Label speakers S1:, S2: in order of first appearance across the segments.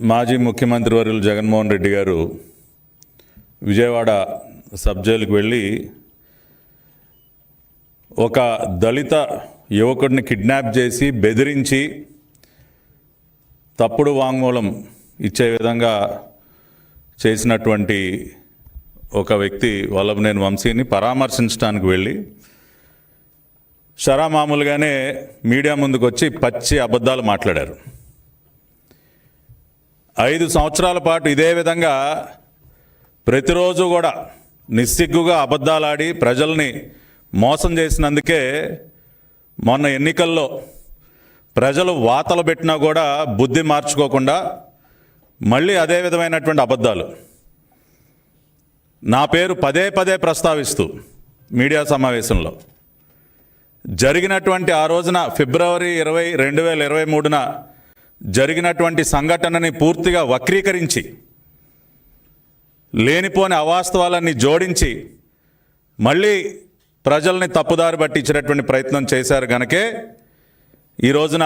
S1: మాజీ ముఖ్యమంత్రి వర్యులు జగన్మోహన్ రెడ్డి గారు విజయవాడ సబ్ జైలుకు వెళ్ళి ఒక దళిత యువకుడిని కిడ్నాప్ చేసి బెదిరించి తప్పుడు వాంగ్మూలం ఇచ్చే విధంగా చేసినటువంటి ఒక వ్యక్తి వల్లభనేని వంశీని పరామర్శించడానికి వెళ్ళి మామూలుగానే మీడియా ముందుకు వచ్చి పచ్చి అబద్ధాలు మాట్లాడారు. 5 సంవత్సరాల పాటు ఇదే విధంగా ప్రతిరోజు కూడా నిస్సిగ్గుగా అబద్ధాలాడి ప్రజల్ని మోసం చేసినందుకే మొన్న ఎన్నికల్లో ప్రజలు వాతలు పెట్టినా కూడా బుద్ధి మార్చుకోకుండా మళ్ళీ అదే విధమైనటువంటి అబద్ధాలు నా పేరు పదే పదే ప్రస్తావిస్తూ మీడియా సమావేశంలో జరిగినటువంటి ఆ రోజున ఫిబ్రవరి 20, 2023న జరిగినటువంటి సంఘటనని పూర్తిగా వక్రీకరించి లేనిపోని అవాస్తవాలన్నీ జోడించి మళ్ళీ ప్రజల్ని తప్పుదారి పట్టించేటటువంటి ప్రయత్నం చేశారు కనుకే ఈ రోజున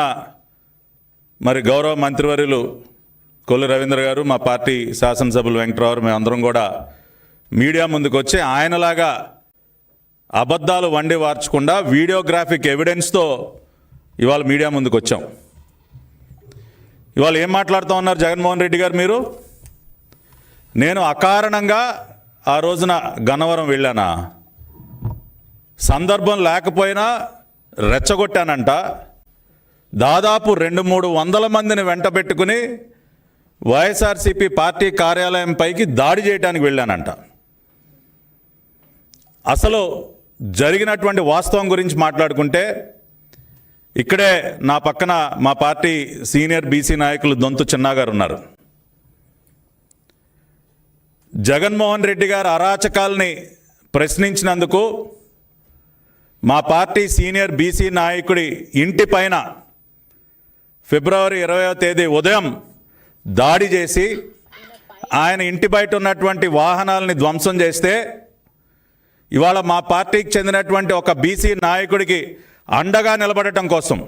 S1: మరి గౌరవ మంత్రివర్యులు కొల్లు రవీంద్ర గారు, మా పార్టీ శాసనసభ్యులు వెంకటరావు, మేమందరం కూడా మీడియా ముందుకు వచ్చి ఆయనలాగా అబద్ధాలు వండి వార్చకుండా వీడియోగ్రాఫిక్ ఎవిడెన్స్తో ఇవాళ మీడియా ముందుకు వచ్చాం. ఇవాళ ఏం మాట్లాడుతూ ఉన్నారు జగన్మోహన్ రెడ్డి గారు? మీరు నేను అకారణంగా ఆ రోజున గన్నవరం వెళ్ళానా? సందర్భం లేకపోయినా రెచ్చగొట్టానంట. దాదాపు 200-300 మందిని వెంట పెట్టుకుని వైఎస్ఆర్సీపీ పార్టీ కార్యాలయం పైకి దాడి చేయడానికి వెళ్ళానంట. అసలు జరిగినటువంటి వాస్తవం గురించి మాట్లాడుకుంటే ఇక్కడే నా పక్కన మా పార్టీ సీనియర్ బీసీ నాయకులు దొంతు చిన్నా గారు ఉన్నారు. జగన్మోహన్ రెడ్డి గారు అరాచకాల్ని ప్రశ్నించినందుకు మా పార్టీ సీనియర్ బీసీ నాయకుడి ఇంటి పైన ఫిబ్రవరి 20వ తేదీ ఉదయం దాడి చేసి ఆయన ఇంటి బయట ఉన్నటువంటి వాహనాలని ధ్వంసం చేస్తే ఇవాళ మా పార్టీకి చెందినటువంటి ఒక బీసీ నాయకుడికి అండగా నిలబడటం కోసం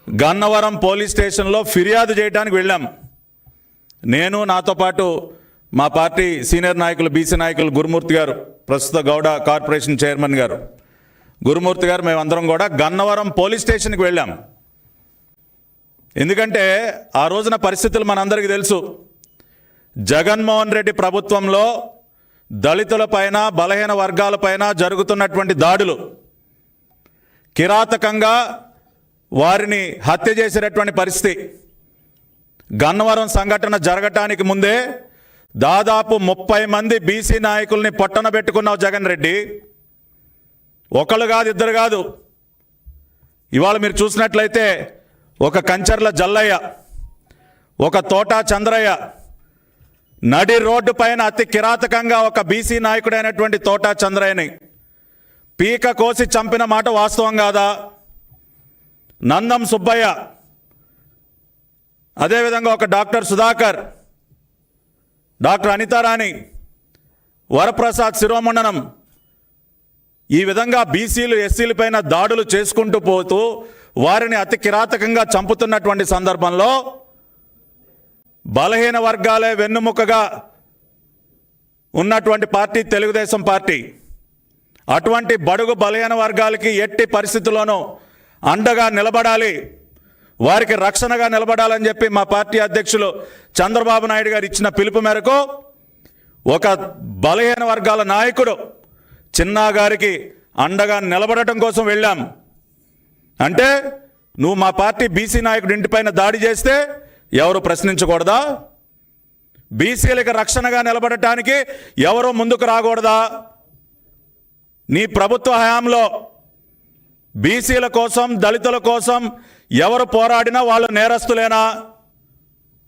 S1: గన్నవరం పోలీస్ స్టేషన్లో ఫిర్యాదు చేయడానికి వెళ్ళాం. నేను, నాతో పాటు మా పార్టీ సీనియర్ నాయకులు బీసీ నాయకులు గురుమూర్తి గారు, ప్రస్తుత గౌడ కార్పొరేషన్ చైర్మన్ గారు గురుమూర్తి గారు, మేమందరం కూడా గన్నవరం పోలీస్ స్టేషన్కి వెళ్ళాం. ఎందుకంటే ఆ రోజున పరిస్థితులు మనందరికీ తెలుసు. జగన్మోహన్ రెడ్డి ప్రభుత్వంలో దళితులపైన, బలహీన వర్గాలపైన జరుగుతున్నటువంటి దాడులు, కిరాతకంగా వారిని హత్య చేసేటటువంటి పరిస్థితి. గన్నవరం సంఘటన జరగటానికి ముందే దాదాపు 30 మంది బీసీ నాయకుల్ని పొట్టన పెట్టుకున్నావు జగన్ రెడ్డి. ఒకళ్ళు కాదు, ఇద్దరు కాదు. ఇవాళ మీరు చూసినట్లయితే ఒక కంచర్ల జల్లయ్య, ఒక తోటా చంద్రయ్య, నడి రోడ్డు పైన అతి కిరాతకంగా ఒక బీసీ నాయకుడైనటువంటి తోటా చంద్రయ్యని పీక కోసి చంపిన మాట వాస్తవం కాదా? నందం సుబ్బయ్య, అదేవిధంగా ఒక డాక్టర్ సుధాకర్, డాక్టర్ అనితారాణి, వరప్రసాద్ శిరోమండనం, ఈ విధంగా బీసీలు ఎస్సీల పైన దాడులు చేసుకుంటూ పోతూ వారిని అతి కిరాతకంగా చంపుతున్నటువంటి సందర్భంలో బలహీన వర్గాలే వెన్నుముకగా ఉన్నటువంటి పార్టీ తెలుగుదేశం పార్టీ. అటువంటి బడుగు బలహీన వర్గాలకి ఎట్టి పరిస్థితుల్లోనూ అండగా నిలబడాలి, వారికి రక్షణగా నిలబడాలని చెప్పి మా పార్టీ అధ్యక్షులు చంద్రబాబు నాయుడు గారు ఇచ్చిన పిలుపు మేరకు ఒక బలహీన వర్గాల నాయకుడు చిన్నా గారికి అండగా నిలబడటం కోసం వెళ్ళాం. అంటే నువ్వు మా పార్టీ బీసీ నాయకుడి ఇంటిపైన దాడి చేస్తే ఎవరు ప్రశ్నించకూడదా? బీసీలకు రక్షణగా నిలబడటానికి ఎవరు ముందుకు రాకూడదా? నీ ప్రభుత్వ హయాంలో బీసీల కోసం, దళితుల కోసం ఎవరు పోరాడినా వాళ్ళు నేరస్తులేనా?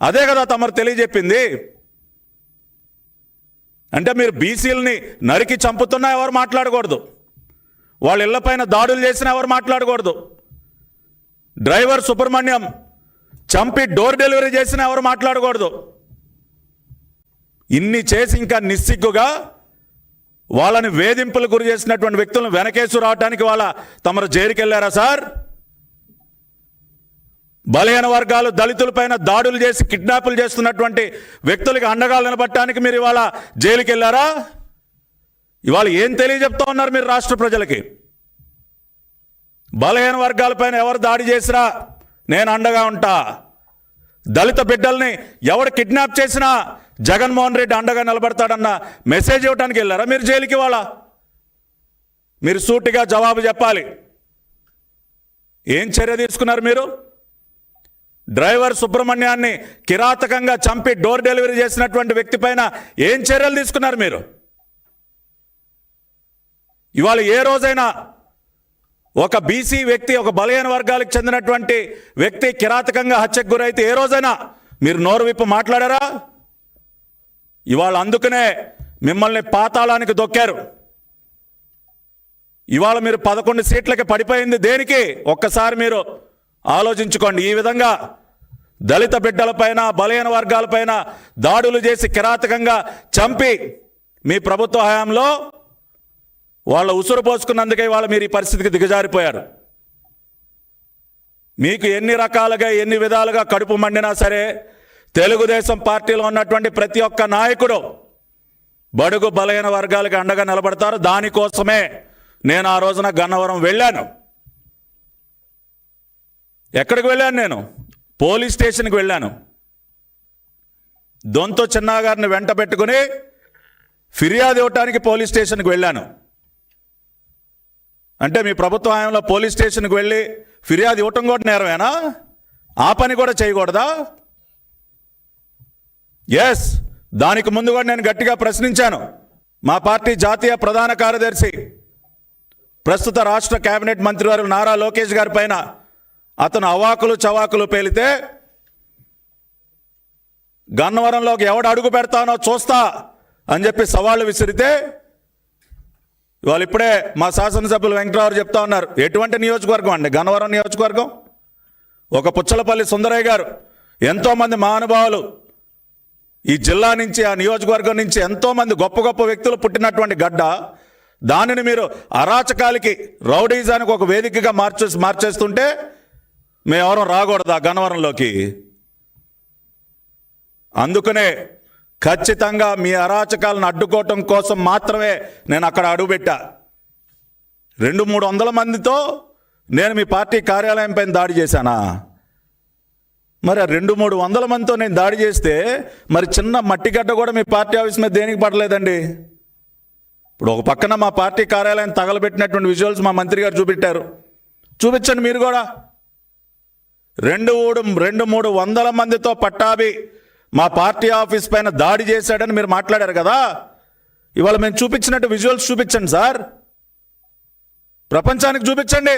S1: అదే కదా తమరు తెలియజెప్పింది. అంటే మీరు బీసీలని నరికి చంపుతున్నా ఎవరు మాట్లాడకూడదు, వాళ్ళ ఇళ్లపైన దాడులు చేసినా ఎవరు మాట్లాడకూడదు, డ్రైవర్ సుబ్రహ్మణ్యం చంపి డోర్ డెలివరీ చేసినా ఎవరు మాట్లాడకూడదు. ఇన్ని చేసి ఇంకా నిస్సిగ్గుగా వాళ్ళని వేధింపులు గురి చేసినటువంటి వ్యక్తులను వెనకేసు రావడానికి వాళ్ళ తమరు జైలుకి వెళ్ళారా సార్? బలహీన వర్గాలు దళితులపైన దాడులు చేసి కిడ్నాపులు చేస్తున్నటువంటి వ్యక్తులకి అండగా నిలబడటానికి మీరు ఇవాళ జైలుకి వెళ్ళారా? ఇవాళ ఏం తెలియజెప్తా ఉన్నారు మీరు రాష్ట్ర ప్రజలకి? బలహీన వర్గాలపైన ఎవరు దాడి చేసినా నేను అండగా ఉంటా, దళిత బిడ్డల్ని ఎవడు కిడ్నాప్ చేసినా జగన్మోహన్ రెడ్డి అండగా నిలబడతాడన్న మెసేజ్ ఇవ్వడానికి వెళ్ళారా మీరు జైలుకి? ఇవాళ మీరు సూటిగా జవాబు చెప్పాలి. ఏం చర్య తీసుకున్నారు మీరు? డ్రైవర్ సుబ్రహ్మణ్యాన్ని కిరాతకంగా చంపి డోర్ డెలివరీ చేసినటువంటి వ్యక్తి పైన ఏం చర్యలు తీసుకున్నారు మీరు? ఇవాళ ఏ రోజైనా ఒక బీసీ వ్యక్తి, ఒక బలహీన వర్గాలకు చెందినటువంటి వ్యక్తి కిరాతకంగా హత్యకు గురైతే ఏ రోజైనా మీరు నోరు విప్పి మాట్లాడారా? ఇవాళ అందుకనే మిమ్మల్ని పాతాళానికి దొక్కారు. ఇవాళ మీరు 11 సీట్లకి పడిపోయింది దేనికి? ఒక్కసారి మీరు ఆలోచించుకోండి. ఈ విధంగా దళిత బిడ్డలపైన, బలహీన వర్గాలపైన దాడులు చేసి కిరాతకంగా చంపి మీ ప్రభుత్వ హయాంలో వాళ్ళ ఉసురు పోసుకున్నందుకే ఇవాళ మీరు ఈ పరిస్థితికి దిగజారిపోయారు. మీకు ఎన్ని రకాలుగా, ఎన్ని విధాలుగా కడుపు మండినా సరే తెలుగుదేశం పార్టీలో ఉన్నటువంటి ప్రతి ఒక్క నాయకుడు బడుగు బలహీన వర్గాలకు అండగా నిలబడతారు. దానికోసమే నేను ఆ రోజున గన్నవరం వెళ్ళాను. ఎక్కడికి వెళ్ళాను? నేను పోలీస్ స్టేషన్కి వెళ్ళాను. దొంతో చిన్నా గారిని వెంట పెట్టుకుని ఫిర్యాదు ఇవ్వటానికి పోలీస్ స్టేషన్కి వెళ్ళాను. అంటే మీ ప్రభుత్వ హయాంలో పోలీస్ స్టేషన్కి వెళ్ళి ఫిర్యాదు ఇవ్వటం కూడా నేరమేనా? ఆ పని కూడా చేయకూడదా? ఎస్, దానికి ముందు కూడా నేను గట్టిగా ప్రశ్నించాను. మా పార్టీ జాతీయ ప్రధాన కార్యదర్శి, ప్రస్తుత రాష్ట్ర కేబినెట్ మంత్రివారు నారా లోకేష్ గారి పైన అతను అవాకులు చవాకులు పేలితే గన్నవరంలోకి ఎవడు అడుగు పెడతానో చూస్తా అని చెప్పి సవాళ్ళు విసిరితే ఇవాళ ఇప్పుడే మా శాసనసభ్యులు వెంకటరావు చెప్తా ఉన్నారు. ఎటువంటి నియోజకవర్గం అండి గన్నవరం నియోజకవర్గం? ఒక పుచ్చలపల్లి సుందరయ్య గారు, ఎంతోమంది మహానుభావులు ఈ జిల్లా నుంచి, ఆ నియోజకవర్గం నుంచి ఎంతోమంది గొప్ప గొప్ప వ్యక్తులు పుట్టినటువంటి గడ్డ, దానిని మీరు అరాచకాలకి, రౌడీజానికి ఒక వేదికగా మార్చేస్తుంటే మేమెవరం రాకూడదా గన్నవరంలోకి? అందుకనే ఖచ్చితంగా మీ అరాచకాలను అడ్డుకోవటం కోసం మాత్రమే నేను అక్కడ అడుగుపెట్టా. 200-300 మందితో నేను మీ పార్టీ కార్యాలయం పైన దాడి చేశానా? మరి 200-300 మందితో నేను దాడి చేస్తే మరి చిన్న మట్టిగడ్డ కూడా మీ పార్టీ ఆఫీస్ మీద దేనికి పడలేదండి? ఇప్పుడు ఒక పక్కన మా పార్టీ కార్యాలయం తగలబెట్టినటువంటి విజువల్స్ మా మంత్రి గారు చూపెట్టారు. చూపించండి మీరు కూడా. 200-300 మందితో పట్టాభి మా పార్టీ ఆఫీస్ పైన దాడి చేశాడని మీరు మాట్లాడారు కదా. ఇవాళ మేము చూపించినట్టు విజువల్స్ చూపించండి సార్, ప్రపంచానికి చూపించండి.